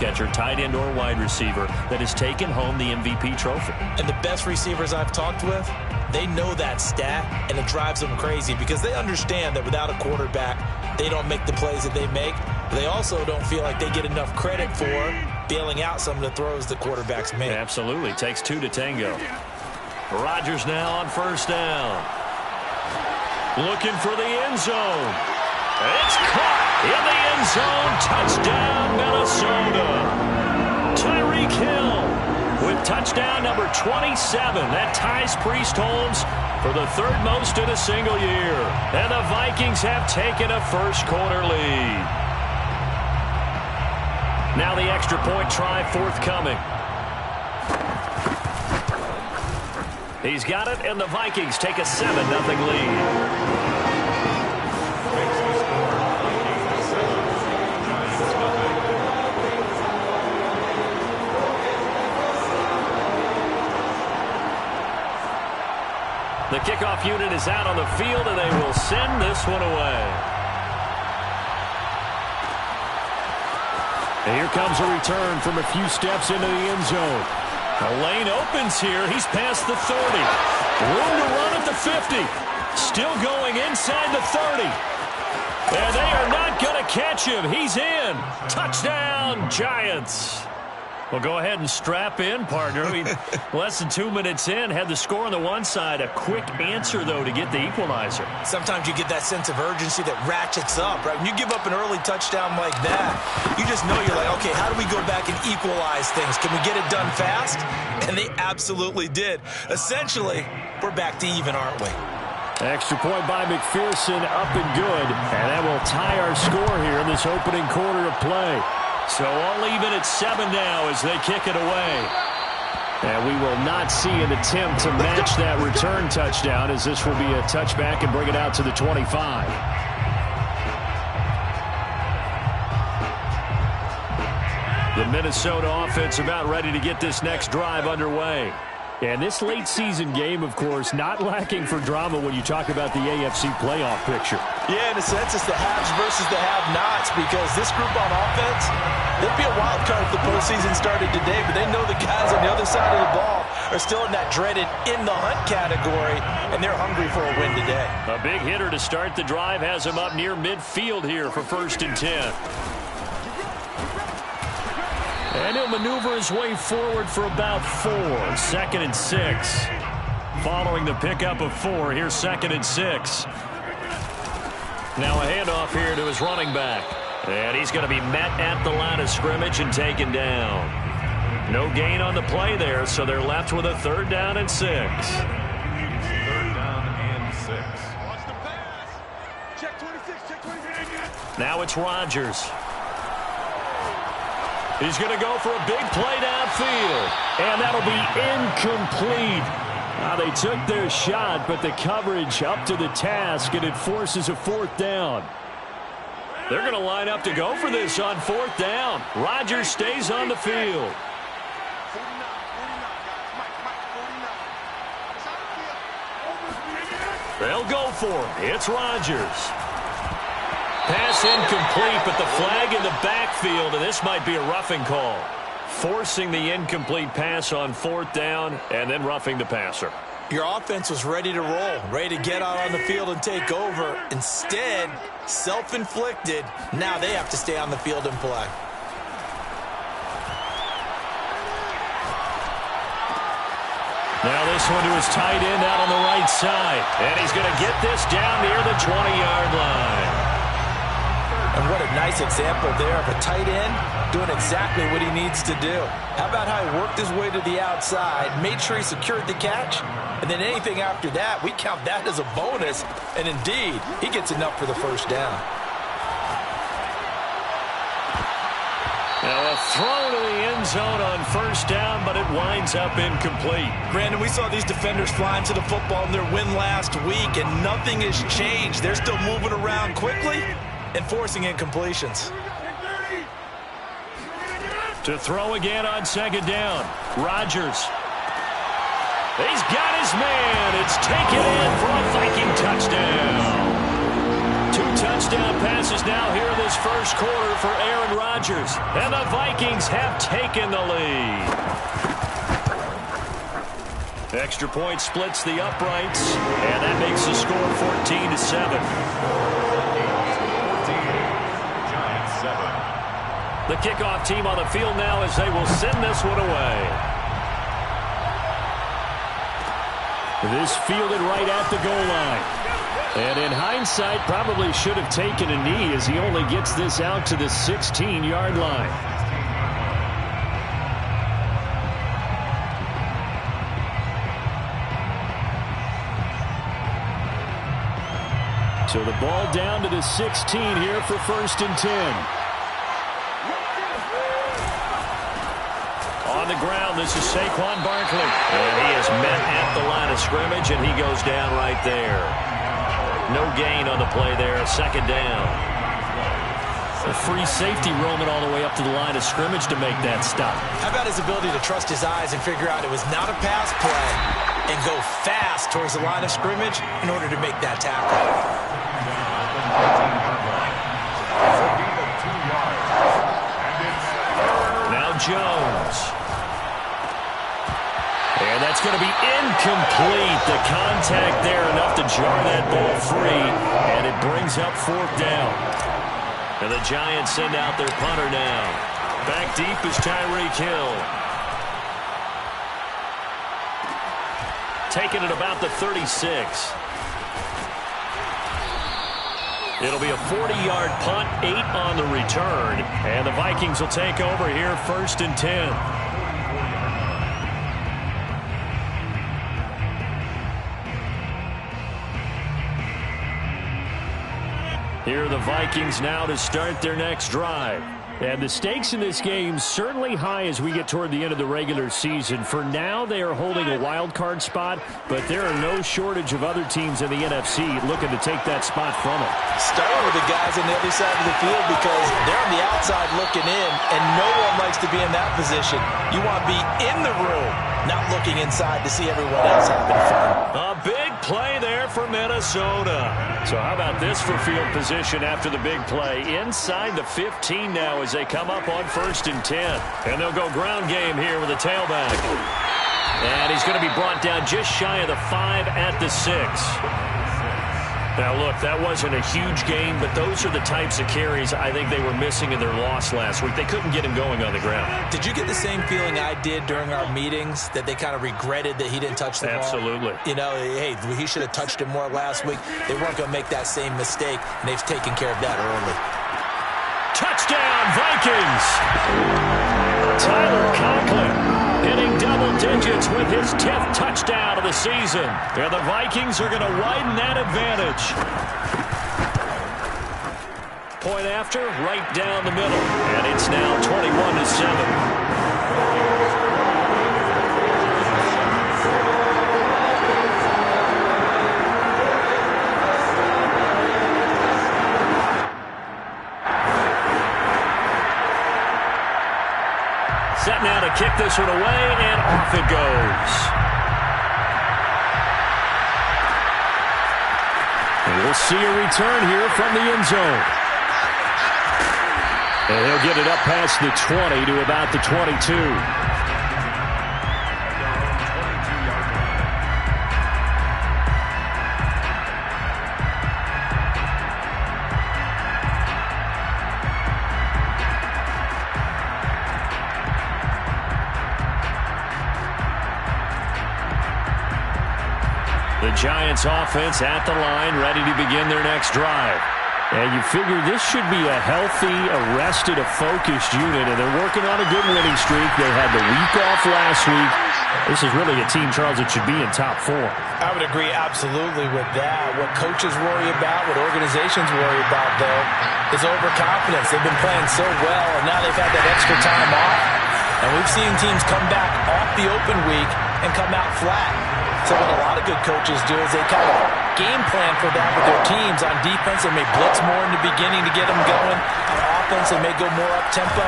catcher, tight end, or wide receiver that has taken home the MVP trophy. And the best receivers I've talked with, they know that stat, and it drives them crazy because they understand that without a quarterback, they don't make the plays that they make. They also don't feel like they get enough credit for bailing out some of the throws the quarterbacks make. Absolutely. Takes two to tango. Rodgers now on first down. Looking for the end zone. It's caught in the end zone. Touchdown, Minnesota. Tyreek Hill with touchdown number 27. That ties Priest Holmes for the third most in a single year. And the Vikings have taken a first quarter lead. Now the extra point try forthcoming. He's got it, and the Vikings take a 7-0 lead. The kickoff unit is out on the field, and they will send this one away. And here comes a return from a few steps into the end zone. The lane opens here. He's past the 30. Room to run at the 50. Still going inside the 30. And they are not going to catch him. He's in. Touchdown, Giants. Well, go ahead and strap in, partner. I mean, less than 2 minutes in, had the score on the one side. A quick answer, though, to get the equalizer. Sometimes you get that sense of urgency that ratchets up, right? When you give up an early touchdown like that, you just know you're like, okay, how do we go back and equalize things? Can we get it done fast? And they absolutely did. Essentially, we're back to even, aren't we? Extra point by McPherson, up and good. And that will tie our score here in this opening quarter of play. So all even at 7 now as they kick it away. And we will not see an attempt to match that return touchdown, as this will be a touchback and bring it out to the 25. The Minnesota offense about ready to get this next drive underway. And this late season game, of course, not lacking for drama when you talk about the AFC playoff picture. Yeah, in a sense, it's the haves versus the have-nots, because this group on offense, they'd be a wild card if the postseason started today, but they know the guys on the other side of the ball are still in that dreaded in-the-hunt category, and they're hungry for a win today. A big hitter to start the drive has him up near midfield here for 1st and 10. And he'll maneuver his way forward for about 4. 2nd and 6. Following the pickup of 4, here's 2nd and 6. Now a handoff here to his running back. And he's going to be met at the line of scrimmage and taken down. No gain on the play there, so they're left with a 3rd down and 6. 3rd down and 6. Watch the pass. Check 26, check 26. Now it's Rodgers. He's going to go for a big play downfield. And that'll be incomplete. They took their shot, but the coverage up to the task, and it forces a 4th down. They're going to line up to go for this on 4th down. Rodgers stays on the field. They'll go for it. It's Rodgers. Pass incomplete, but the flag in the backfield, and this might be a roughing call. Forcing the incomplete pass on 4th down and then roughing the passer. Your offense was ready to roll, ready to get out on the field and take over. Instead, self-inflicted. Now they have to stay on the field and play. Now this one to his tight end out on the right side. And he's going to get this down near the 20-yard line. And what a nice example there of a tight end doing exactly what he needs to do. How about how he worked his way to the outside, made sure he secured the catch, and then anything after that, we count that as a bonus. And indeed, he gets enough for the 1st down. Now a throw to the end zone on 1st down, but it winds up incomplete. Brandon, we saw these defenders flying to the football in their win last week, and nothing has changed. They're still moving around quickly and forcing incompletions. To throw again on 2nd down. Rodgers. He's got his man. It's taken in for a Viking touchdown. 2 touchdowns touchdown passes now here in this first quarter for Aaron Rodgers. And the Vikings have taken the lead. Extra point splits the uprights, and that makes the score 14-7. The kickoff team on the field now as they will send this one away. This fielded right at the goal line. And in hindsight, probably should have taken a knee as he only gets this out to the 16-yard line. So the ball down to the 16 here for 1st and 10. On the ground, this is Saquon Barkley. And he is met at the line of scrimmage, and he goes down right there. No gain on the play there, 2nd down. A free safety roaming all the way up to the line of scrimmage to make that stop. How about his ability to trust his eyes and figure out it was not a pass play and go fast towards the line of scrimmage in order to make that tackle? Now Jones. And that's going to be incomplete. The contact there enough to jar that ball free, and it brings up 4th down. And the Giants send out their punter now. Back deep is Tyreek Hill. Taking it about the 36. It'll be a 40-yard punt, 8 on the return. And the Vikings will take over here 1st and 10. Here are the Vikings now to start their next drive. And the stakes in this game certainly high as we get toward the end of the regular season. For now, they are holding a wild card spot, but there are no shortage of other teams in the NFC looking to take that spot from them. Starting with the guys on the other side of the field because they're on the outside looking in, and no one likes to be in that position. You want to be in the room, not looking inside to see everyone else having fun. A big play there for Minnesota. So how about this for field position after the big play? Inside the 15 now as they come up on 1st and 10. And they'll go ground game here with a tailback. And he's going to be brought down just shy of the 5 at the 6. Now, look, that wasn't a huge gain, but those are the types of carries I think they were missing in their loss last week. They couldn't get him going on the ground. Did you get the same feeling I did during our meetings, that they kind of regretted that he didn't touch the ball? Absolutely. You know, hey, he should have touched it more last week. They weren't going to make that same mistake, and they've taken care of that early. Touchdown, Vikings! Tyler Conklin hitting double digits with his 10th touchdown of the season. And the Vikings are going to widen that advantage. Point after, right down the middle. And it's now 21-7. Set now to kick this one away, and off it goes. And we'll see a return here from the end zone. And he'll get it up past the 20 to about the 22. The Giants offense at the line, ready to begin their next drive. And you figure this should be a healthy, arrested, a focused unit, and they're working on a good winning streak. They had the week off last week. This is really a team, Charles, that should be in top 4. I would agree absolutely with that. What coaches worry about, what organizations worry about, though, is overconfidence. They've been playing so well, and now they've had that extra time off. And we've seen teams come back off the open week and come out flat. So what a lot of good coaches do is they kind of game plan for that with their teams. On defense, they may blitz more in the beginning to get them going. On offense, they may go more up-tempo.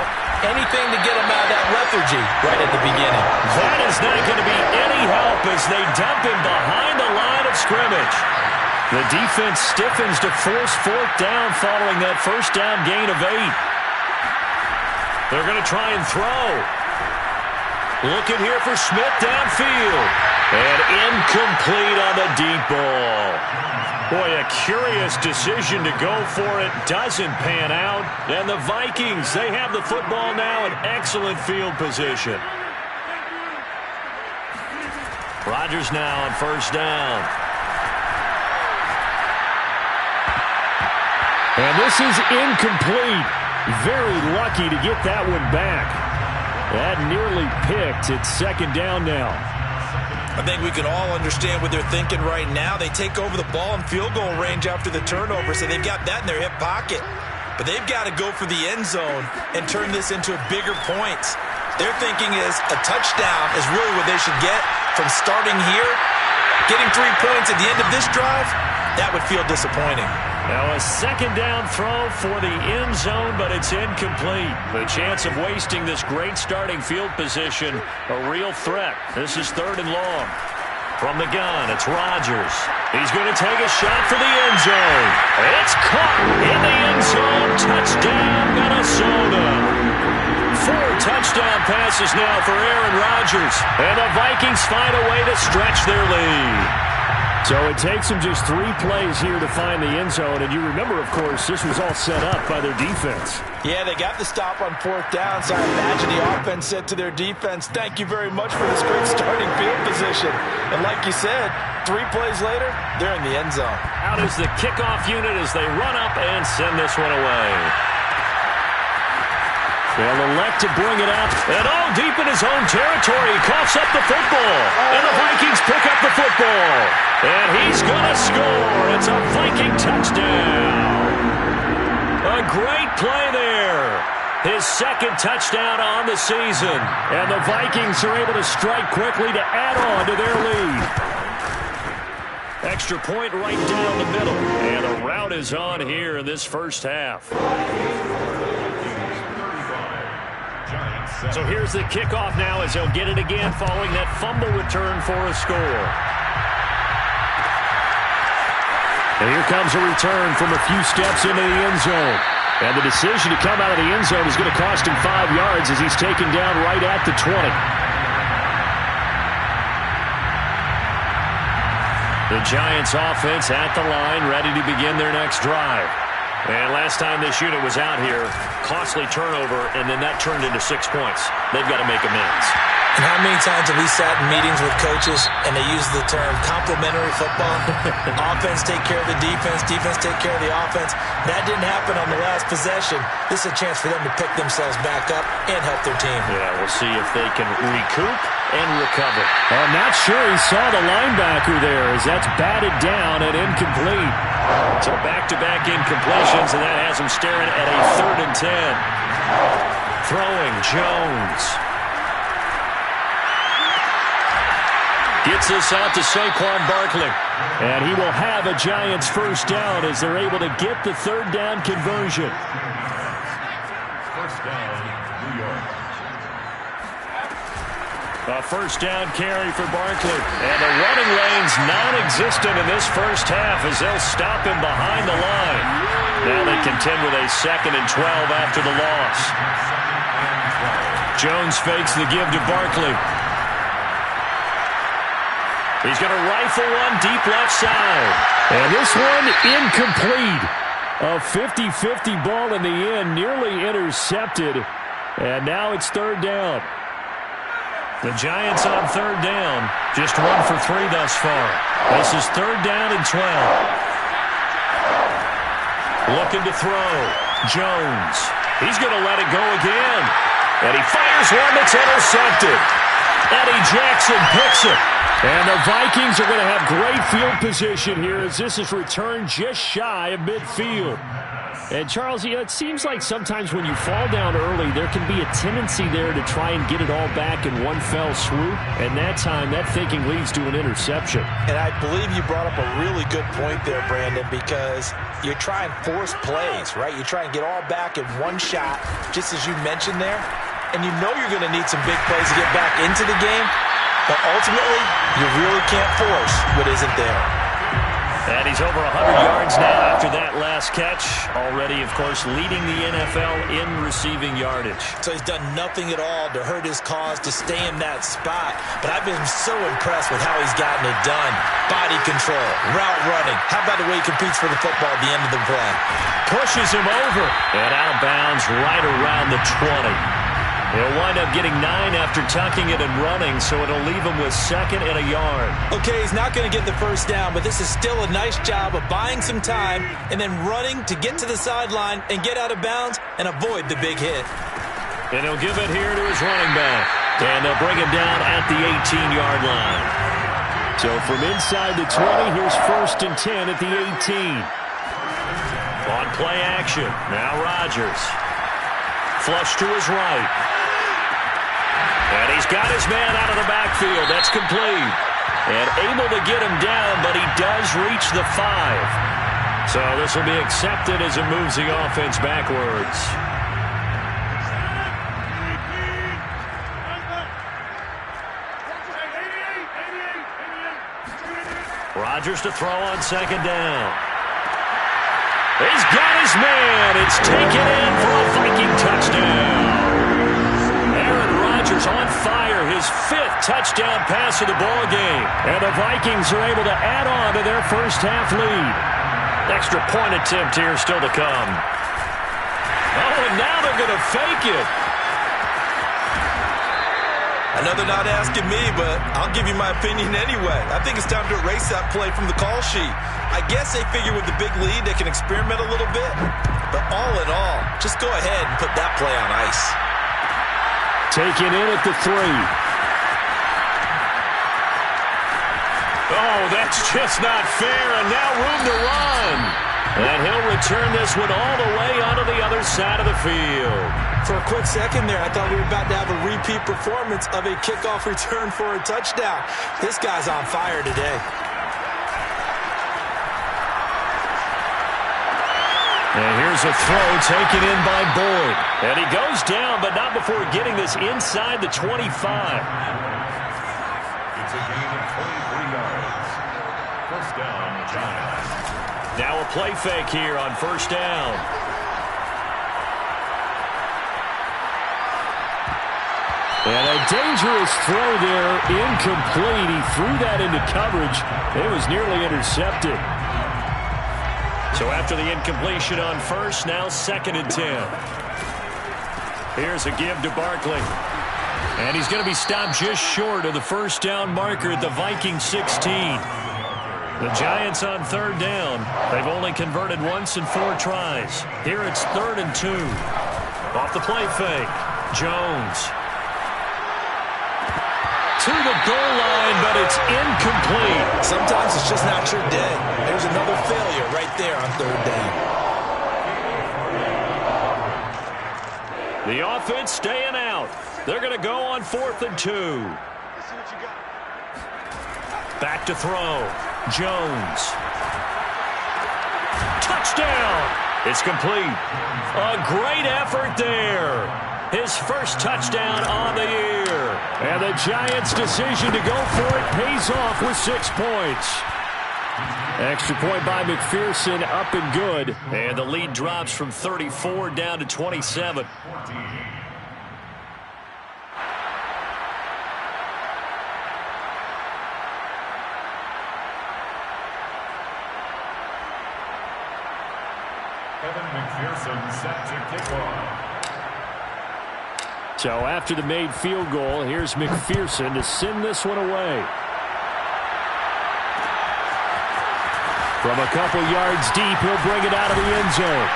Anything to get them out of that lethargy right at the beginning. That is not going to be any help as they dump him behind the line of scrimmage. The defense stiffens to force fourth down following that first down gain of 8. They're going to try and throw. Looking here for Smith downfield. And incomplete on the deep ball. Boy, a curious decision to go for it. Doesn't pan out. And the Vikings, they have the football now in excellent field position. Rodgers now on first down. And this is incomplete. Very lucky to get that one back. That nearly picked. It's second down now. I think we can all understand what they're thinking right now. They take over the ball in field goal range after the turnover, so they've got that in their hip pocket. But they've got to go for the end zone and turn this into bigger points. Their thinking is a touchdown is really what they should get from starting here. Getting 3 points at the end of this drive, that would feel disappointing. Now a second down throw for the end zone, but it's incomplete. The chance of wasting this great starting field position, a real threat. This is 3rd and long. From the gun, it's Rodgers. He's going to take a shot for the end zone. It's caught in the end zone. Touchdown, Minnesota. 4 touchdown passes now for Aaron Rodgers. And the Vikings find a way to stretch their lead. So it takes them just 3 plays here to find the end zone. And you remember, of course, this was all set up by their defense. Yeah, they got the stop on 4th down, so I imagine the offense said to their defense, thank you very much for this great starting field position. And like you said, 3 plays later, they're in the end zone. Out is the kickoff unit as they run up and send this one away. They'll elect to bring it up. And deep in his own territory. He coughs up the football. And the Vikings pick up the football. And he's going to score. It's a Viking touchdown. A great play there. His 2nd touchdown on the season. And the Vikings are able to strike quickly to add on to their lead. Extra point right down the middle. And the route is on here in this first half. So here's the kickoff now as he'll get it again following that fumble return for a score. And here comes a return from a few steps into the end zone. And the decision to come out of the end zone is going to cost him 5 yards as he's taken down right at the 20. The Giants offense at the line, ready to begin their next drive. And last time this unit was out here, costly turnover, and then that turned into 6 points. They've got to make amends. And how many times have we sat in meetings with coaches and they use the term complementary football? Offense take care of the defense, defense take care of the offense. That didn't happen on the last possession. This is a chance for them to pick themselves back up and help their team. Yeah, we'll see if they can recoup and recover. I'm not sure he saw the linebacker there as that's batted down and incomplete. So back-to-back incompletions, and that has him staring at a 3rd and 10. Throwing Jones. Gets this out to Saquon Barkley. And he will have a Giants first down as they're able to get the 3rd down conversion. First down, New York. A first down carry for Barkley. And the running lane's non-existent in this first half as they'll stop him behind the line. Now they contend with a 2nd and 12 after the loss. Jones fakes the give to Barkley. He's going to rifle one deep left side. And this one incomplete. A 50-50 ball in the end, nearly intercepted. And now it's 3rd down. The Giants on 3rd down. Just 1 for 3 thus far. This is 3rd down and 12. Looking to throw. Jones. He's going to let it go again. And he fires one that's intercepted. Eddie Jackson picks it. And the Vikings are going to have great field position here as this is returned just shy of midfield. And, Charles, it seems like sometimes when you fall down early, there can be a tendency there to try and get it all back in one fell swoop. And that time, that thinking leads to an interception. And I believe you brought up a really good point there, Brandon, because you're trying force plays, right? You try and get all back in one shot, just as you mentioned there. And you know you're going to need some big plays to get back into the game. But ultimately, you really can't force what isn't there. And he's over 100 yards now after that last catch. Already, of course, leading the NFL in receiving yardage. So he's done nothing at all to hurt his cause to stay in that spot. But I've been so impressed with how he's gotten it done. Body control, route running. How about the way he competes for the football at the end of the play? Pushes him over. And out of bounds right around the 20. He'll wind up getting 9 after tucking it and running, so it'll leave him with 2nd and a yard. Okay, he's not going to get the first down, but this is still a nice job of buying some time and then running to get to the sideline and get out of bounds and avoid the big hit. And he'll give it here to his running back. And they'll bring him down at the 18-yard line. So from inside the 20, here's 1st and 10 at the 18. On play action, now Rodgers. Flush to his right. And he's got his man out of the backfield. That's complete. And able to get him down, but he does reach the 5. So this will be accepted as it moves the offense backwards. Rodgers to throw on 2nd down. He's got his man. It's taken in for a Viking touchdown. Aaron Rodgers on fire, his 5th touchdown pass of the ball game. And the Vikings are able to add on to their first half lead. Extra point attempt here still to come. Oh, and now they're going to fake it. Another not asking me, but I'll give you my opinion anyway. I think it's time to erase that play from the call sheet. I guess they figure with the big lead they can experiment a little bit. But all in all, just go ahead and put that play on ice. Taken in at the 3. Oh, that's just not fair, and now room to run. And he'll return this one all the way onto the other side of the field. For a quick second there, I thought we were about to have a repeat performance of a kickoff return for a touchdown. This guy's on fire today. And here's a throw taken in by Boyd. And he goes down, but not before getting this inside the 25. It's a gain of 23 yards. First down, Giants. Now a play fake here on 1st down. And a dangerous throw there, incomplete. He threw that into coverage. It was nearly intercepted. So after the incompletion on 1st, now 2nd and 10. Here's a give to Barkley. And he's going to be stopped just short of the 1st down marker at the Vikings 16. The Giants on 3rd down. They've only converted once in 4 tries. Here it's 3rd and 2. Off the play fake. Jones. To the goal line, but it's incomplete. Sometimes it's just not your day. There's another failure right there on 3rd down. The offense staying out. They're going to go on 4th and 2. Back to throw. Jones. Touchdown. It's complete. A great effort there. His 1st touchdown on the year. And the Giants' decision to go for it pays off with 6 points. Extra point by McPherson, up and good. And the lead drops from 34 down to 27. Kevin McPherson set to kick off. So after the made field goal, here's McPherson to send this one away. From a couple yards deep, he'll bring it out of the end zone.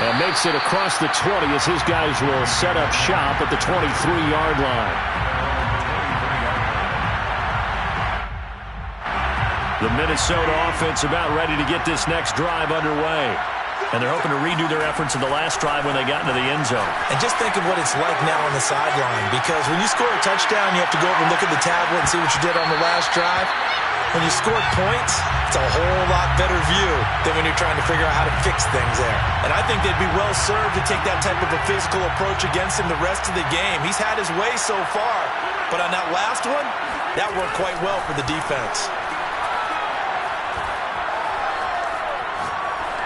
And makes it across the 20 as his guys will set up shop at the 23-yard line. The Minnesota offense about ready to get this next drive underway. And they're hoping to redo their efforts in the last drive when they got into the end zone. And just think of what it's like now on the sideline. Because when you score a touchdown, you have to go over and look at the tablet and see what you did on the last drive. When you scored points, it's a whole lot better view than when you're trying to figure out how to fix things there. And I think they'd be well served to take that type of a physical approach against him the rest of the game. He's had his way so far. But on that last one, that worked quite well for the defense.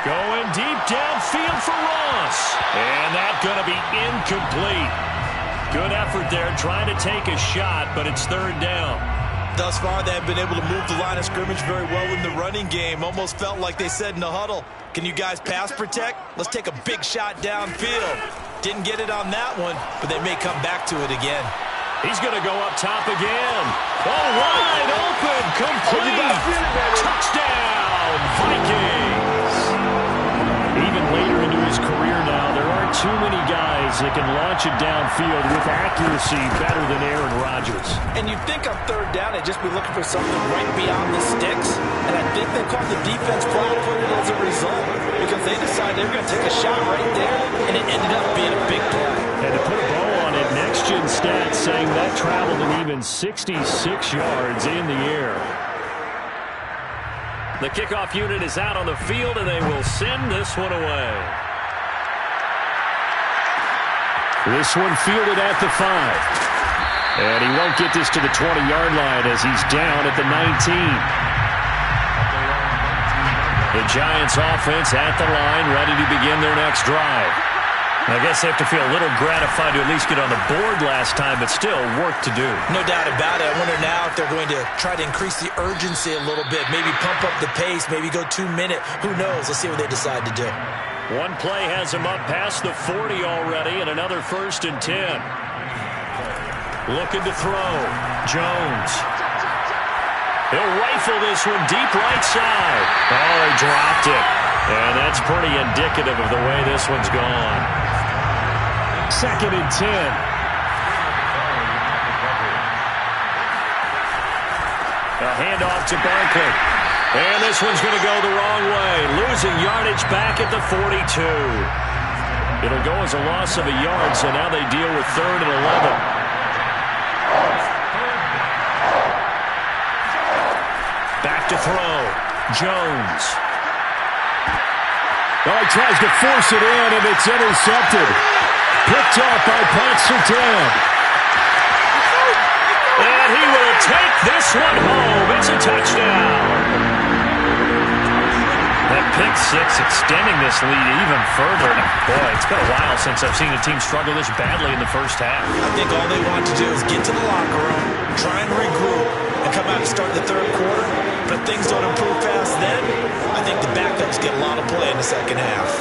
Going deep downfield for Ross. And that's going to be incomplete. Good effort there trying to take a shot, but it's third down. Thus far, they have been able to move the line of scrimmage very well in the running game. Almost felt like they said in the huddle, can you guys pass protect? Let's take a big shot downfield. Didn't get it on that one, but they may come back to it again. He's going to go up top again. Oh, wide open, complete. Touchdown, Vikings. Even later into his career now, there aren't too many guys that can launch it downfield with accuracy better than Aaron Rodgers. And you'd think on third down, they'd just be looking for something right beyond the sticks. And I think they caught the defense flat-footed as a result because they decided they were going to take a shot right there, and it ended up being a big play. And to put a bow on it, Next Gen Stats saying that traveled an even 66 yards in the air. The kickoff unit is out on the field, and they will send this one away. This one fielded at the 5. And he won't get this to the 20-yard line as he's down at the 19. The Giants offense at the line, ready to begin their next drive. I guess they have to feel a little gratified to at least get on the board last time, but still work to do. No doubt about it. I wonder now if they're going to try to increase the urgency a little bit, maybe pump up the pace, maybe go 2-minute. Who knows? Let's see what they decide to do. One play has him up past the 40 already, and another 1st and 10. Looking to throw. Jones. He'll rifle this one deep right side. Oh, he dropped it. And that's pretty indicative of the way this one's gone. 2nd and 10. A handoff to Barkley. And this one's going to go the wrong way. Losing yardage back at the 42. It'll go as a loss of a yard, so now they deal with 3rd and 11. Back to throw. Jones. Oh, he tries to force it in, and it's intercepted. Picked off by Pat Surtain. And he will take this one home. It's a touchdown. That pick six extending this lead even further. Boy, it's been a while since I've seen a team struggle this badly in the first half. I think all they want to do is get to the locker room, try and regroup, and come out and start the third quarter. But if things don't improve fast then, I think the backups get a lot of play in the second half.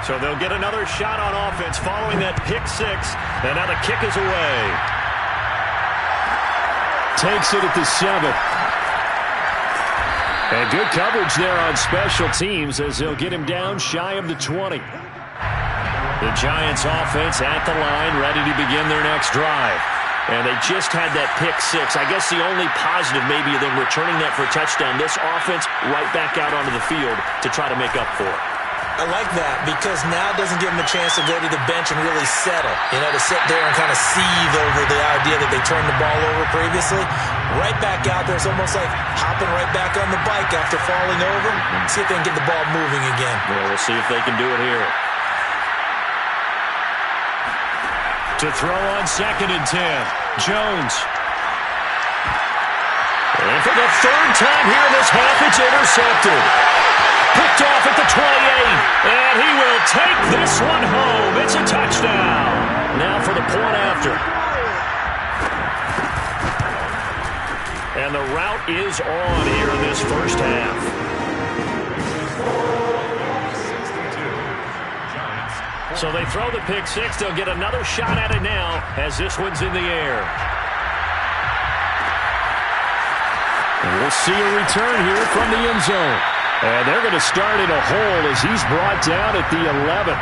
So they'll get another shot on offense following that pick six. And now the kick is away. Takes it at the 7. And good coverage there on special teams as they'll get him down shy of the 20. The Giants offense at the line, ready to begin their next drive. And they just had that pick six. I guess the only positive maybe of them returning that for a touchdown. This offense right back out onto the field to try to make up for it. I like that because now it doesn't give them a chance to go to the bench and really settle. You know, to sit there and kind of seethe over the idea that they turned the ball over previously. Right back out there. It's almost like hopping right back on the bike after falling over. See if they can get the ball moving again. Well, we'll see if they can do it here. To throw on 2nd and 10. Jones. And for the 3rd time here in this half, it's intercepted. Picked off at the 28. And he will take this one home. It's a touchdown. Now for the point after. And the route is on here in this first half. So they throw the pick six. They'll get another shot at it now as this one's in the air. And we'll see a return here from the end zone. And they're going to start in a hole as he's brought down at the 11.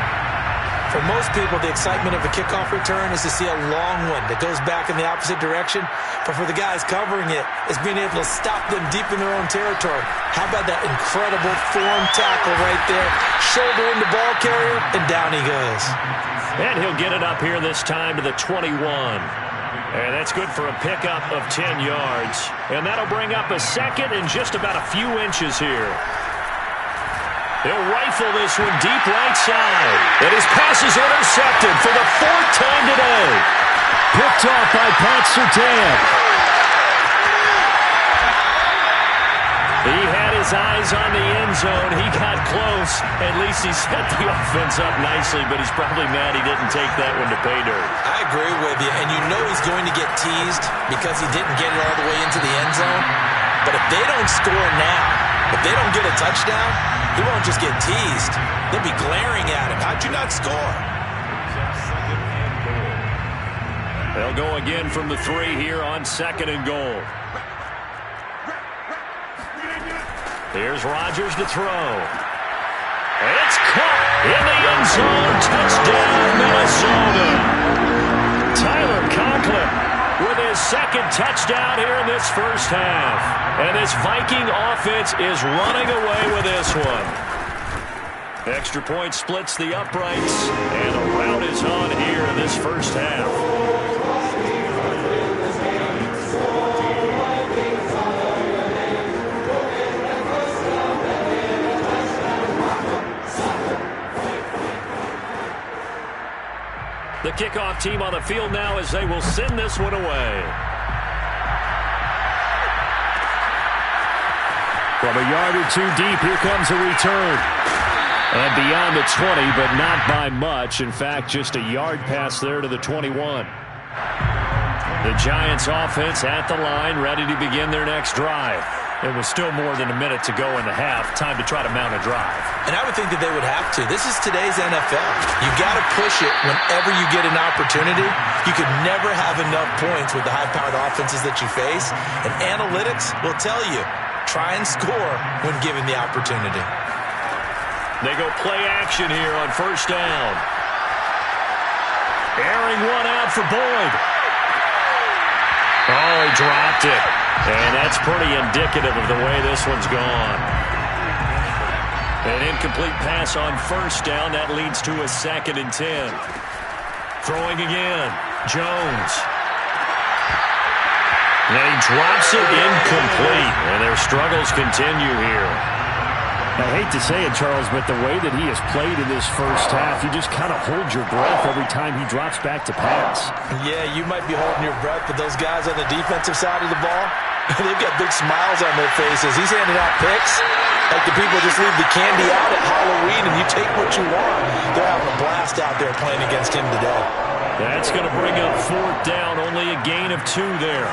For most people, the excitement of a kickoff return is to see a long one that goes back in the opposite direction. But for the guys covering it, it's being able to stop them deep in their own territory. How about that incredible form tackle right there? Shoulder in the ball carrier, and down he goes. And he'll get it up here this time to the 21. And that's good for a pickup of 10 yards. And that'll bring up a second and just about a few inches here. He'll rifle this one deep right side. And his pass is intercepted for the 4th time today. Picked off by Pat Surtain. his eyes on the end zone. He got close. At least he set the offense up nicely, but he's probably mad he didn't take that one to pay dirt. I agree with you, and you know he's going to get teased because he didn't get it all the way into the end zone. But if they don't score now, if they don't get a touchdown, he won't just get teased. They'll be glaring at him. How'd you not score? They'll go again from the 3 here on 2nd and goal. Here's Rodgers to throw. It's caught in the end zone. Touchdown, Minnesota. Tyler Conklin with his 2nd touchdown here in this first half. And this Viking offense is running away with this one. Extra point splits the uprights, and the rout is on here in this first half. The kickoff team on the field now as they will send this one away. From a yard or 2 deep, here comes a return. And beyond the 20, but not by much. In fact, just a yard pass there to the 21. The Giants offense at the line, ready to begin their next drive. It was still more than a minute to go in the half. Time to try to mount a drive. And I would think that they would have to. This is today's NFL. You got to push it whenever you get an opportunity. You could never have enough points with the high-powered offenses that you face. And analytics will tell you, try and score when given the opportunity. They go play action here on first down. Airing one out for Boyd. Oh, he dropped it. And that's pretty indicative of the way this one's gone. An incomplete pass on first down. That leads to a 2nd and 10. Throwing again. Jones. And he drops it incomplete. And their struggles continue here. I hate to say it, Charles, but the way that he has played in this first half, you just kind of hold your breath every time he drops back to pass. Yeah, you might be holding your breath, but those guys on the defensive side of the ball, they've got big smiles on their faces. He's handing out picks like the people just leave the candy out at Halloween and you take what you want. They're having a blast out there playing against him today. That's going to bring up 4th down, only a gain of 2 there.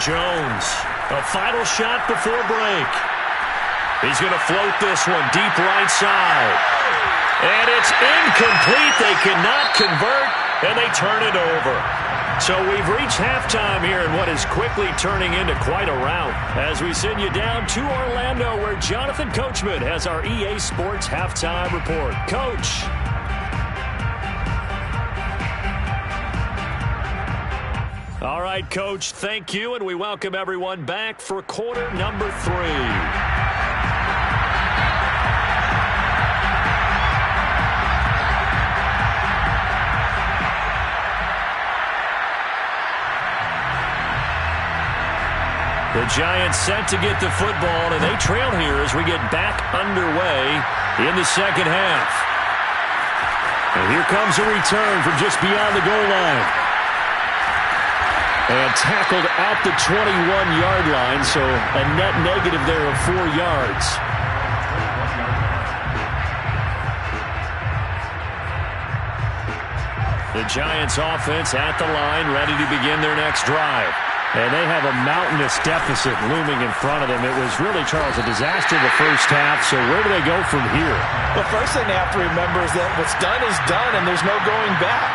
Jones, a final shot before break. He's going to float this one deep right side. And it's incomplete. They cannot convert, and they turn it over. So we've reached halftime here in what is quickly turning into quite a rout as we send you down to Orlando where Jonathan Coachman has our EA Sports Halftime Report. Coach. All right, Coach, thank you, and we welcome everyone back for quarter number 3. The Giants set to get the football, and they trail here as we get back underway in the second half. And here comes a return from just beyond the goal line. And tackled at the 21-yard line, so a net negative there of 4 yards. The Giants offense at the line, ready to begin their next drive. And they have a mountainous deficit looming in front of them. It was really, Charles, a disaster in the first half. So where do they go from here? The first thing they have to remember is that what's done is done, and there's no going back.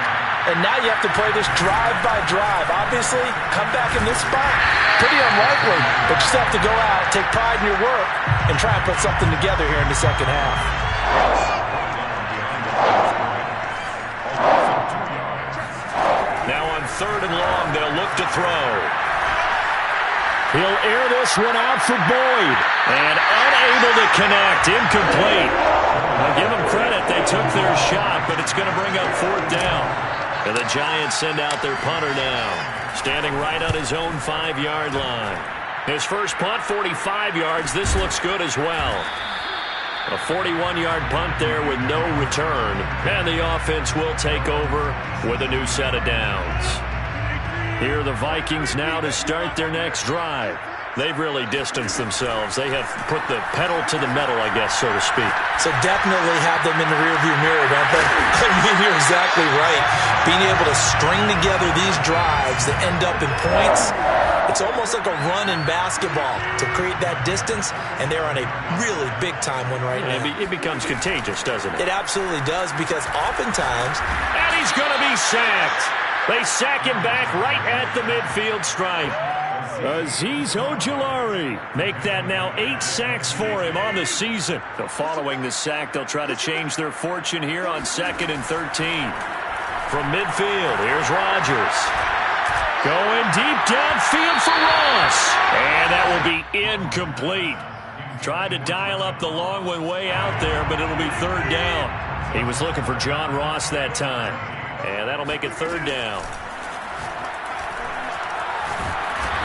And now you have to play this drive by drive. Obviously, come back in this spot, pretty unlikely. But you still have to go out, take pride in your work, and try and put something together here in the second half. Now on 3rd and long, they'll look to throw. He'll air this one out for Boyd. And unable to connect. Incomplete. I'll give them credit. They took their shot, but it's going to bring up 4th down. And the Giants send out their punter now. Standing right on his own 5-yard line. His first punt, 45 yards. This looks good as well. A 41-yard punt there with no return. And the offense will take over with a new set of downs. Here are the Vikings now to start their next drive. They've really distanced themselves. They have put the pedal to the metal, I guess, so to speak. So definitely have them in the rearview mirror, don't they? I mean, you're exactly right. Being able to string together these drives that end up in points, it's almost like a run in basketball to create that distance, and they're on a really big-time one right now. It becomes contagious, doesn't it? It absolutely does, because oftentimes... And he's going to be sacked. They sack him back right at the midfield stripe. Azeez Ojulari. Make that now 8 sacks for him on the season. So following the sack, they'll try to change their fortune here on 2nd and 13. From midfield, here's Rodgers. Going deep downfield for Ross. And that will be incomplete. Tried to dial up the long one way out there, but it'll be 3rd down. He was looking for John Ross that time. And that'll make it 3rd down.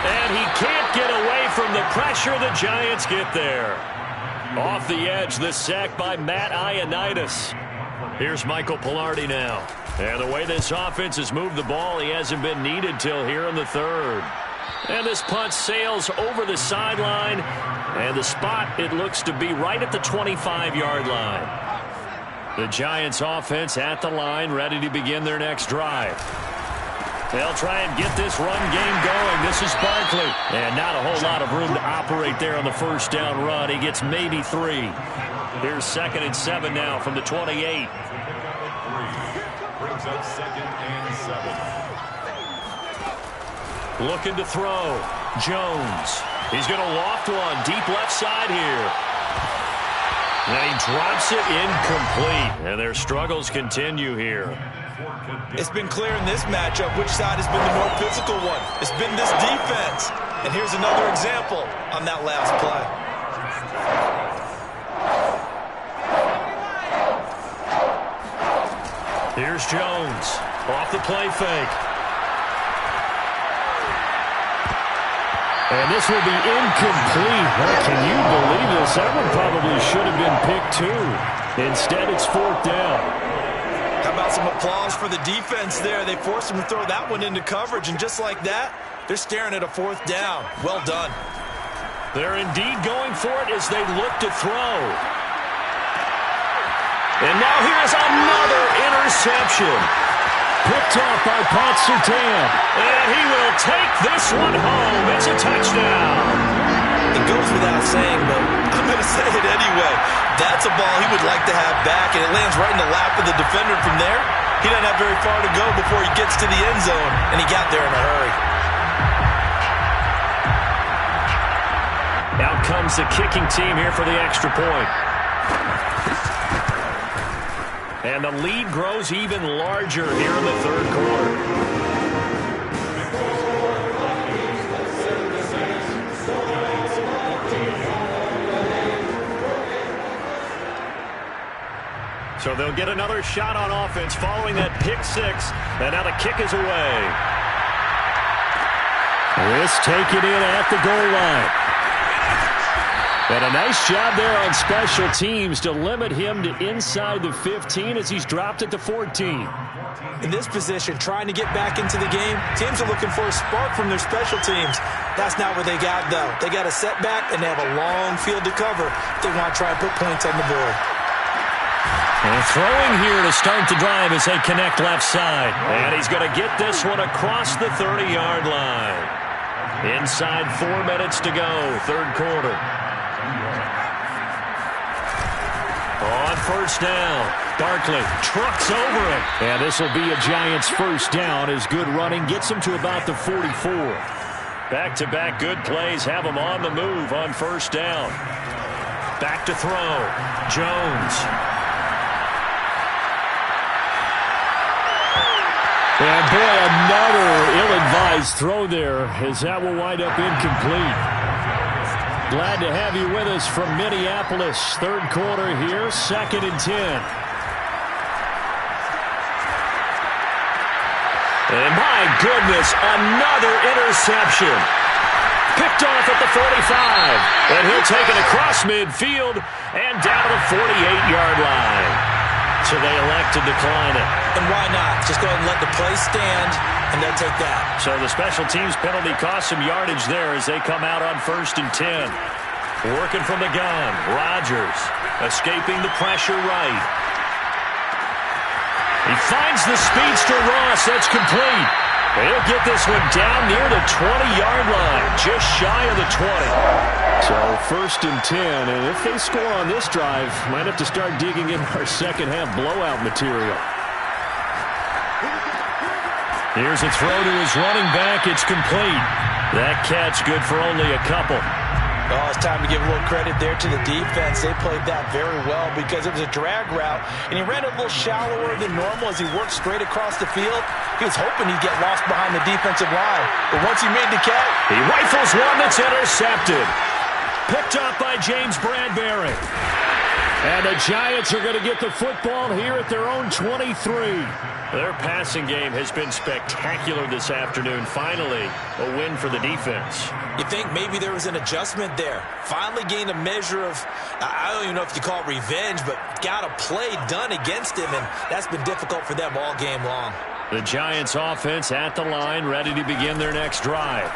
And he can't get away from the pressure. The Giants get there. Off the edge, the sack by Matt Ioannidis. Here's Michael Palardy now. And the way this offense has moved the ball, he hasn't been needed till here in the 3rd. And this punt sails over the sideline. And the spot, it looks to be right at the 25-yard line. The Giants offense at the line, ready to begin their next drive. They'll try and get this run game going. This is Barkley. And not a whole lot of room to operate there on the 1st down run. He gets maybe 3. Here's 2nd and 7 now from the 28. Brings up 2nd and 7. Looking to throw. Jones. He's going to loft one deep left side here. And he drops it incomplete. And their struggles continue here. It's been clear in this matchup which side has been the more physical one. It's been this defense. And here's another example on that last play. Here's Jones. Off the play fake. And this will be incomplete. Well, can you believe this? That one probably should have been picked too. Instead, it's 4th down. How about some applause for the defense there? They forced him to throw that one into coverage, and just like that, they're staring at a 4th down. Well done. They're indeed going for it as they look to throw. And now here's another interception. Picked off by Pat Surtain. And he will take this one home. It's a touchdown. It goes without saying, but I'm going to say it anyway. That's a ball he would like to have back, and it lands right in the lap of the defender from there. He doesn't have very far to go before he gets to the end zone, and he got there in a hurry. Out comes the kicking team here for the extra point. And the lead grows even larger here in the 3rd quarter. So they'll get another shot on offense following that pick 6. And now the kick is away. This taken in at the goal line. And a nice job there on special teams to limit him to inside the 15 as he's dropped at the 14. In this position, trying to get back into the game, teams are looking for a spark from their special teams. That's not what they got, though. They got a setback, and they have a long field to cover if they want to try and put points on the board. And throwing here to start the drive as they connect left side. And he's going to get this one across the 30-yard line. Inside 4 minutes to go, 3rd quarter. On 1st down, Barkley trucks over it. And this will be a Giants 1st down as good running gets them to about the 44. Back-to-back good plays have them on the move on 1st down. Back to throw. Jones. And boy, another ill-advised throw there as that will wind up incomplete. Glad to have you with us from Minneapolis. 3rd quarter here, 2nd and 10. And my goodness, another interception. Picked off at the 45. And he'll take it across midfield and down to the 48-yard line. So they elect to decline it. And why not? Just go ahead and let the play stand, and they'll take that. So the special teams penalty cost some yardage there as they come out on 1st and 10. Working from the gun, Rodgers escaping the pressure right. He finds the speedster Ross. That's complete. He'll get this one down near the 20-yard line, just shy of the 20. So 1st and 10, and if they score on this drive, might have to start digging in our second-half blowout material. Here's a throw to his running back. It's complete. That catch good for only a couple. Oh, it's time to give a little credit there to the defense. They played that very well because it was a drag route, and he ran a little shallower than normal as he worked straight across the field. He was hoping he'd get lost behind the defensive line, but once he made the catch, he rifles one that's intercepted. Picked up by James Bradbury. And the Giants are going to get the football here at their own 23. Their passing game has been spectacular this afternoon. Finally, a win for the defense. You think maybe there was an adjustment there. Finally gained a measure of, I don't even know if you call it revenge, but got a play done against him, and that's been difficult for them all game long. The Giants offense at the line, ready to begin their next drive.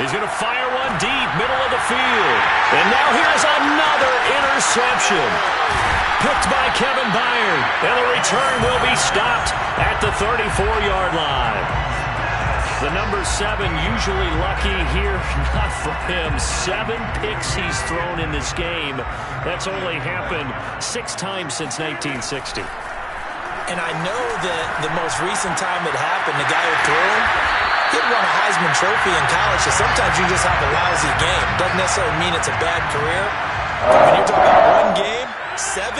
He's going to fire one deep, middle of the field. And now here's another interception. Picked by Kevin Byard. And the return will be stopped at the 34-yard line. The number 7 usually lucky here. Not for him. 7 picks he's thrown in this game. That's only happened 6 times since 1960. And I know that the most recent time it happened, the guy who threw him, he had won a Heisman Trophy in college, so sometimes you just have a lousy game. Doesn't necessarily mean it's a bad career. When you're talking about 1 game, 7,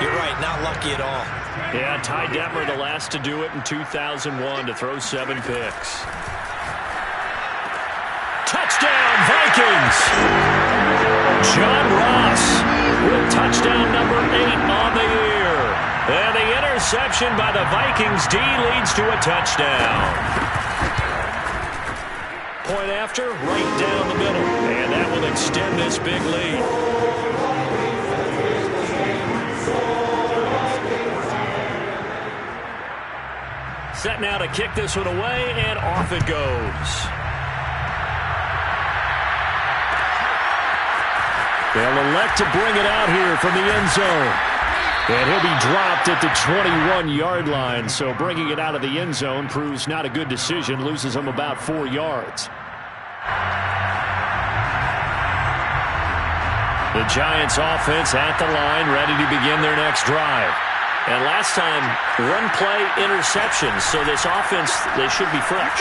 you're right, not lucky at all. Yeah, Ty Detmer, the last to do it in 2001, to throw 7 picks. Touchdown, Vikings! John Ross with touchdown number 8 on the year. And the interception by the Vikings D leads to a touchdown. Point after, right down the middle. And that will extend this big lead. Set now to kick this one away, and off it goes. They'll elect to bring it out here from the end zone. And he'll be dropped at the 21-yard line, so bringing it out of the end zone proves not a good decision, loses him about 4 yards. The Giants offense at the line, ready to begin their next drive. And last time, 1-play interceptions, so this offense, they should be fresh.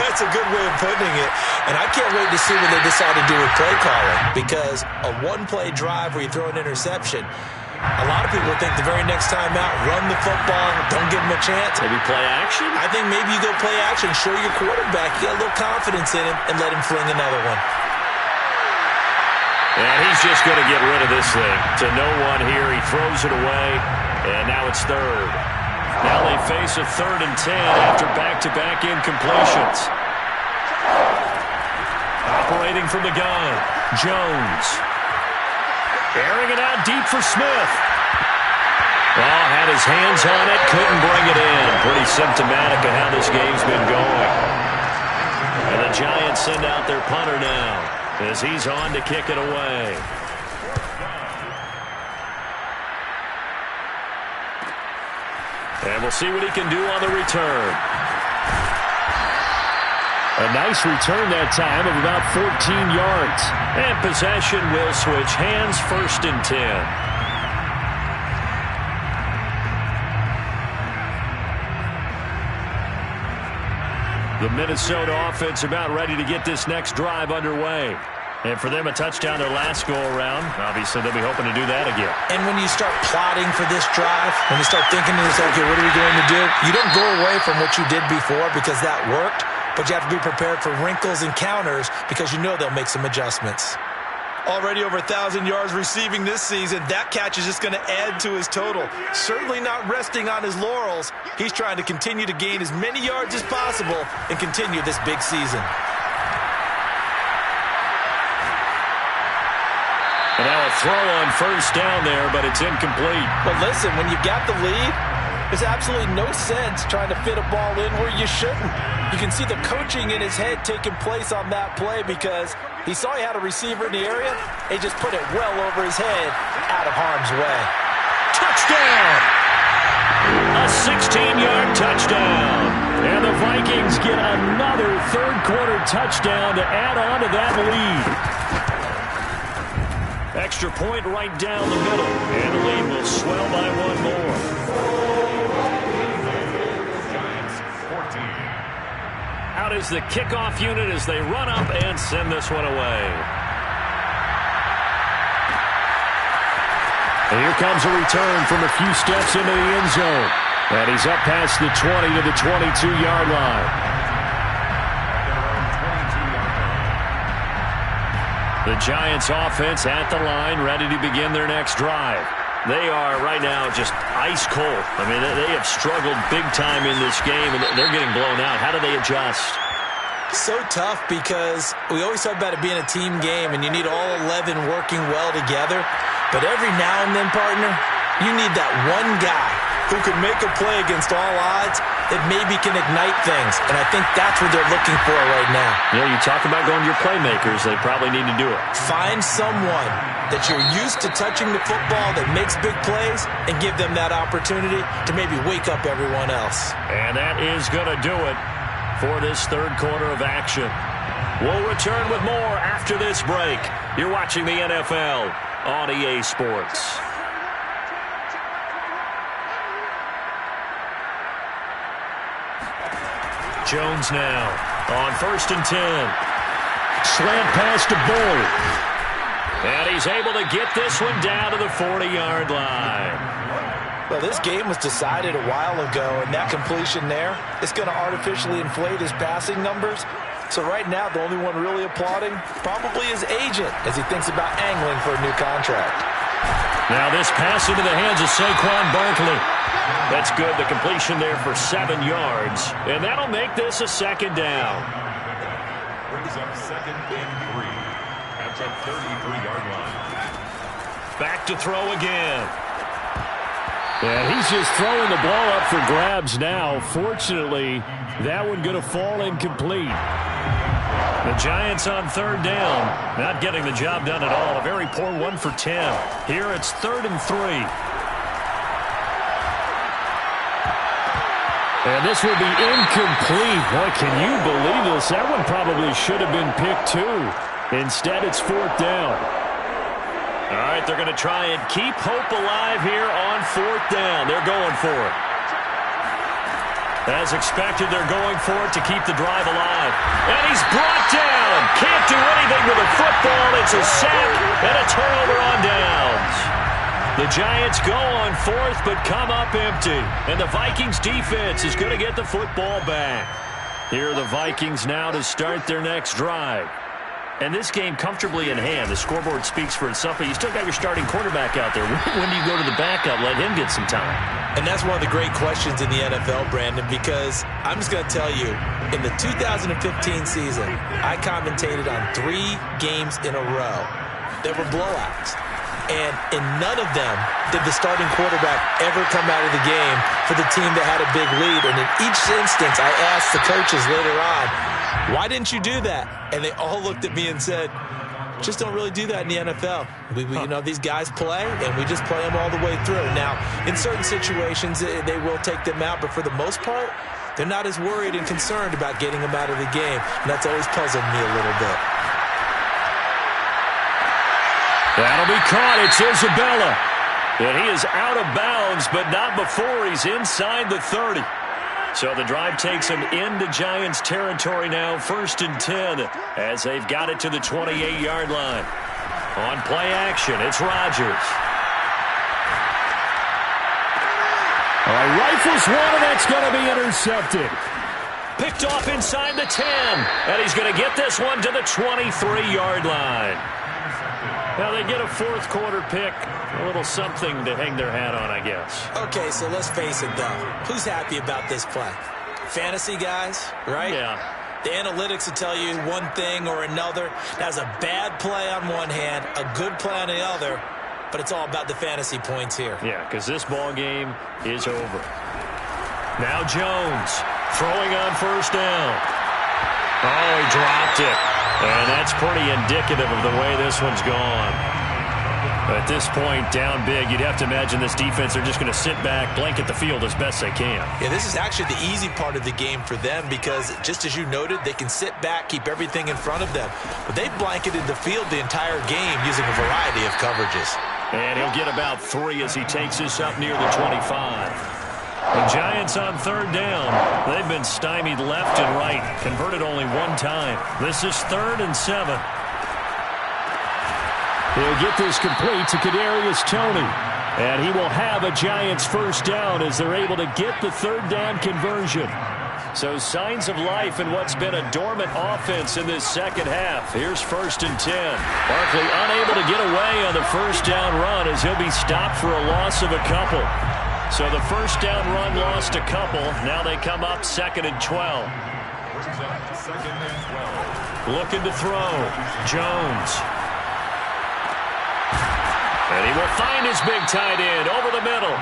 That's a good way of putting it. And I can't wait to see what they decide to do with play calling, because a 1-play drive where you throw an interception, a lot of people think the very next time out, run the football, don't give him a chance. Maybe play action? I think maybe you go play action, show your quarterback, you got a little confidence in him, and let him fling another one. And he's just going to get rid of this thing. To no one here, he throws it away, and now it's 3rd. Now they face a 3rd and 10 after back-to-back incompletions. Operating from the gun, Jones. Airing it out deep for Smith. Oh, had his hands on it, couldn't bring it in. Pretty symptomatic of how this game's been going. And the Giants send out their punter now as he's on to kick it away. And we'll see what he can do on the return. A nice return that time of about 14 yards. And possession will switch hands, 1st and 10. The Minnesota offense about ready to get this next drive underway. And for them, a touchdown their last go-around. Obviously, they'll be hoping to do that again. And when you start plotting for this drive, when you start thinking to yourself, okay, what are we going to do? You don't go away from what you did before because that worked, but you have to be prepared for wrinkles and counters because you know they'll make some adjustments. Already over 1,000 yards receiving this season. That catch is just going to add to his total. Certainly not resting on his laurels. He's trying to continue to gain as many yards as possible and continue this big season. And now a a throw on first down there, but it's incomplete. But listen, when you've got the lead, there's absolutely no sense trying to fit a ball in where you shouldn't. You can see the coaching in his head taking place on that play because he saw he had a receiver in the area. He just put it well over his head out of harm's way. Touchdown! A 16-yard touchdown. And the Vikings get another third-quarter touchdown to add on to that lead. Extra point right down the middle. And the lead will swell by one more. Giants 14. Out is the kickoff unit as they run up and send this one away. And here comes a return from a few steps into the end zone. And he's up past the 20 to the 22-yard line. The Giants offense at the line, ready to begin their next drive. They are right now just ice cold. I mean, they have struggled big time in this game, and they're getting blown out. How do they adjust? So tough because we always talk about it being a team game, and you need all 11 working well together. But every now and then, partner, you need that one guy who can make a play against all odds that maybe can ignite things. And I think that's what they're looking for right now. Yeah, you talk about going to your playmakers. They probably need to do it. Find someone that you're used to touching the football that makes big plays and give them that opportunity to maybe wake up everyone else. And that is going to do it for this third quarter of action. We'll return with more after this break. You're watching the NFL on EA Sports. Jones now on 1st and 10. Slant pass to Bull. And he's able to get this one down to the 40-yard line. Well, this game was decided a while ago, and that completion there is going to artificially inflate his passing numbers. So right now, the only one really applauding probably his agent as he thinks about angling for a new contract. Now this pass into the hands of Saquon Barkley. That's good. The completion there for 7 yards. And that'll make this a second down. Brings up 2nd and 3 at the 33-yard line. Back to throw again. And he's just throwing the ball up for grabs now. Fortunately, that one going to fall incomplete. The Giants on 3rd down. Not getting the job done at all. A very poor 1 for 10. Here it's 3rd and 3. And this will be incomplete. Boy, can you believe this? That one probably should have been picked too. Instead, it's 4th down. All right, they're going to try and keep hope alive here on 4th down. They're going for it. As expected, they're going for it to keep the drive alive. And he's brought down. Can't do anything with a football. It's a sack and a turnover on downs. The Giants go on 4th but come up empty. And the Vikings defense is going to get the football back. Here are the Vikings now to start their next drive. And this game comfortably in hand. The scoreboard speaks for itself, but you still got your starting quarterback out there. When do you go to the backup? Let him get some time. And that's one of the great questions in the NFL, Brandon, because I'm just going to tell you, in the 2015 season, I commentated on 3 games in a row. There were blowouts. And in none of them did the starting quarterback ever come out of the game for the team that had a big lead. And in each instance, I asked the coaches later on, why didn't you do that? And they all looked at me and said, just don't really do that in the NFL. You know, these guys play, and we just play them all the way through. Now, in certain situations, they will take them out, but for the most part, they're not as worried and concerned about getting them out of the game. And that's always puzzled me a little bit. That'll be caught. It's Isabella. And he is out of bounds, but not before he's inside the 30. So the drive takes him into Giants territory now, 1st and 10, as they've got it to the 28-yard line. On play action, it's Rodgers. All right, rifles one, and that's going to be intercepted. Picked off inside the 10, and he's going to get this one to the 23-yard line. Now they get a 4th quarter pick, a little something to hang their hat on, I guess. Okay, so let's face it, though. Who's happy about this play? Fantasy guys, right? Yeah. The analytics will tell you one thing or another. That's a bad play on one hand, a good play on the other, but it's all about the fantasy points here. Yeah, because this ball game is over. Now Jones throwing on first down. Oh, he dropped it. And that's pretty indicative of the way this one's gone. At this point, down big, you'd have to imagine this defense are just going to sit back, blanket the field as best they can. Yeah, this is actually the easy part of the game for them because, just as you noted, they can sit back, keep everything in front of them. But they've blanketed the field the entire game using a variety of coverages. And he'll get about 3 as he takes this up near the 25. The Giants on third down. They've been stymied left and right. Converted only one time. This is 3rd and 7. He'll get this complete to Kadarius Toney. And he will have a Giants first down as they're able to get the third down conversion. So signs of life in what's been a dormant offense in this second half. Here's 1st and 10. Barkley unable to get away on the first down run as he'll be stopped for a loss of a couple. So the first down run lost a couple. Now they come up 2nd and 12. Looking to throw. Jones. And he will find his big tight end over the middle.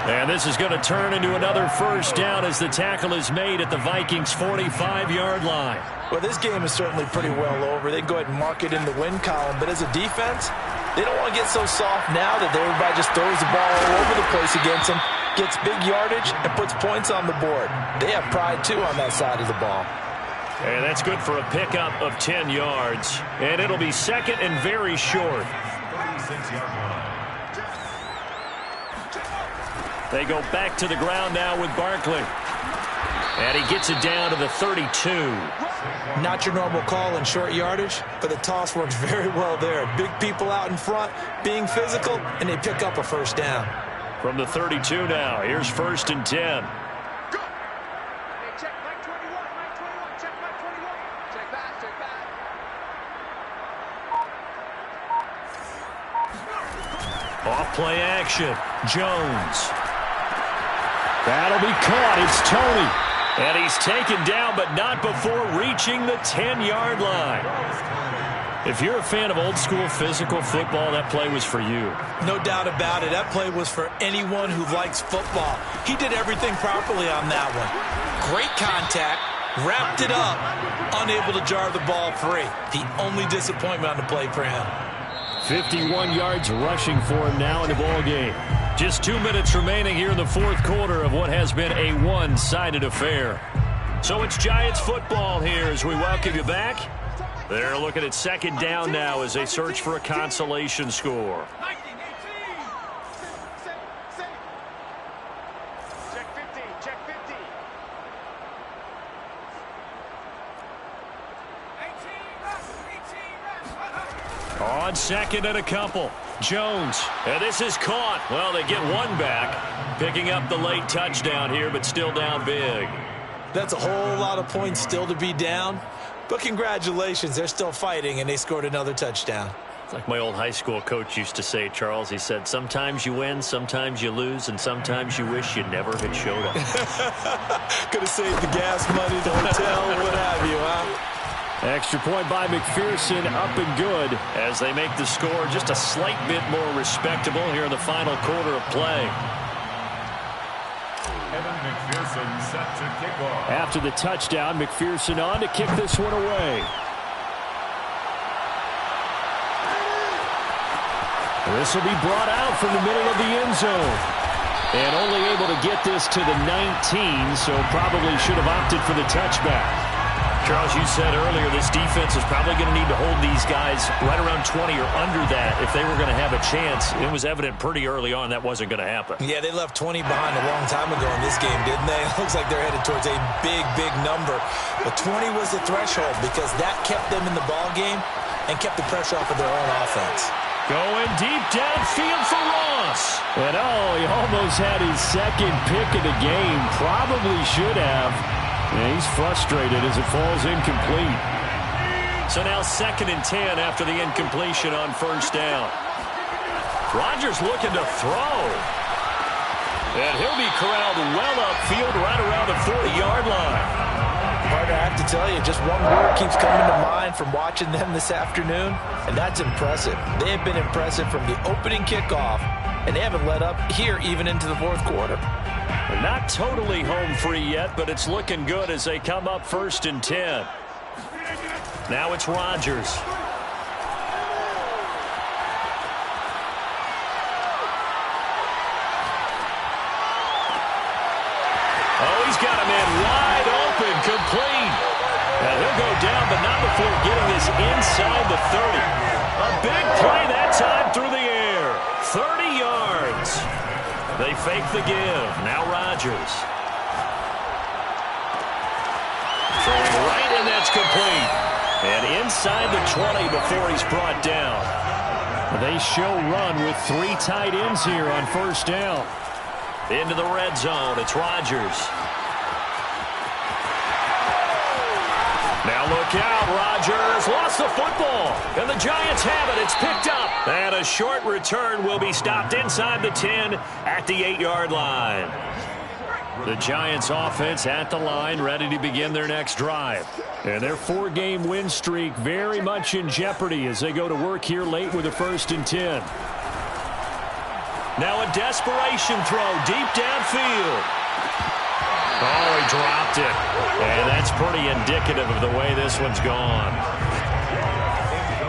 And this is going to turn into another first down as the tackle is made at the Vikings' 45-yard line. Well, this game is certainly pretty well over. They can go ahead and mark it in the win column. But as a defense, they don't want to get so soft now that everybody just throws the ball all over the place against them, gets big yardage, and puts points on the board. They have pride, too, on that side of the ball. And that's good for a pickup of 10 yards. And it'll be 2nd and very short. They go back to the ground now with Barkley. And he gets it down to the 32. Not your normal call in short yardage, but the toss works very well there. Big people out in front, being physical, and they pick up a first down. From the 32 now, here's 1st and 10. Off play action. Jones. That'll be caught. It's Toney. And he's taken down, but not before reaching the 10-yard line. If you're a fan of old-school physical football, that play was for you. No doubt about it. That play was for anyone who likes football. He did everything properly on that one. Great contact, wrapped it up, unable to jar the ball free. The only disappointment on the play for him. 51 yards rushing for him now in the ball game. Just 2 minutes remaining here in the fourth quarter of what has been a one-sided affair. So it's Giants football here as we welcome you back. They're looking at 2nd down now as they search for a consolation score. On 2nd and a couple. Jones. And this is caught. Well, they get one back. Picking up the late touchdown here, but still down big. That's a whole lot of points still to be down. But congratulations, they're still fighting, and they scored another touchdown. It's like my old high school coach used to say, Charles. He said, sometimes you win, sometimes you lose, and sometimes you wish you never had showed up. Could have saved the gas money, the hotel, what have you, huh? Extra point by McPherson, up and good as they make the score just a slight bit more respectable here in the final quarter of play. Evan McPherson set to kick off. After the touchdown, McPherson on to kick this one away. This will be brought out from the middle of the end zone. And only able to get this to the 19, so probably should have opted for the touchback. Charles, you said earlier this defense is probably going to need to hold these guys right around 20 or under that if they were going to have a chance. It was evident pretty early on that wasn't going to happen. Yeah, they left 20 behind a long time ago in this game, didn't they? It looks like they're headed towards a big, big number. But 20 was the threshold because that kept them in the ball game and kept the pressure off of their own offense. Going deep downfield for Ross. And he almost had his second pick of the game. Probably should have. And he's frustrated as it falls incomplete. So now 2nd and 10 after the incompletion on first down. Rodgers looking to throw. And he'll be corralled well upfield right around the 40-yard line. partner, I have to tell you, just one word keeps coming to mind from watching them this afternoon, and that's impressive. They have been impressive from the opening kickoff, and they haven't let up here even into the fourth quarter. Not totally home free yet, but it's looking good as they come up 1st and 10. Now it's Rodgers. Oh, he's got a man wide open, complete. Now he'll go down, but not before getting this inside the 30. A big play that time through the air. 30 yards. They fake the give. Now Rodgers. Throwing right, and that's complete. And inside the 20 before he's brought down. They show run with 3 tight ends here on 1st down. Into the red zone. It's Rodgers. Now look out. Rodgers lost the football. And the Giants have it. It's picked up. And a short return will be stopped inside the 10 at the 8-yard line. The Giants offense at the line, ready to begin their next drive. And their 4-game win streak very much in jeopardy as they go to work here late with a 1st and 10. Now a desperation throw deep downfield. Oh, he dropped it. And that's pretty indicative of the way this one's gone.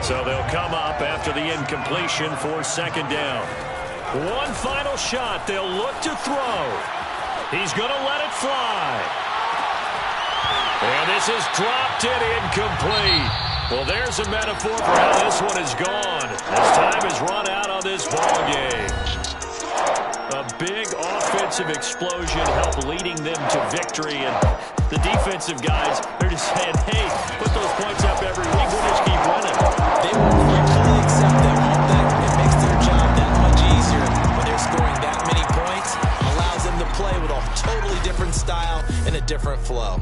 So they'll come up after the incompletion for 2nd down. One final shot. They'll look to throw. He's going to let it fly. And this is dropped it incomplete. Well, there's a metaphor for how this one is gone. As time has run out on this ball game. A big offensive explosion helped leading them to victory. And the defensive guys, they're just saying, hey, put those points up every week. We'll just keep running. They will fully accept that, won't they? It makes their job that much easier when they're scoring that many points. Allows them to play with a totally different style and a different flow.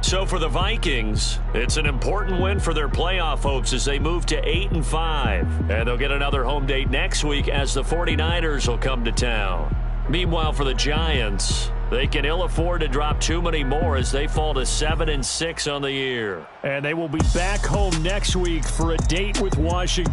So for the Vikings, it's an important win for their playoff hopes as they move to 8-5. And they'll get another home date next week as the 49ers will come to town. Meanwhile, for the Giants, they can ill afford to drop too many more as they fall to 7-6 on the year. And they will be back home next week for a date with Washington.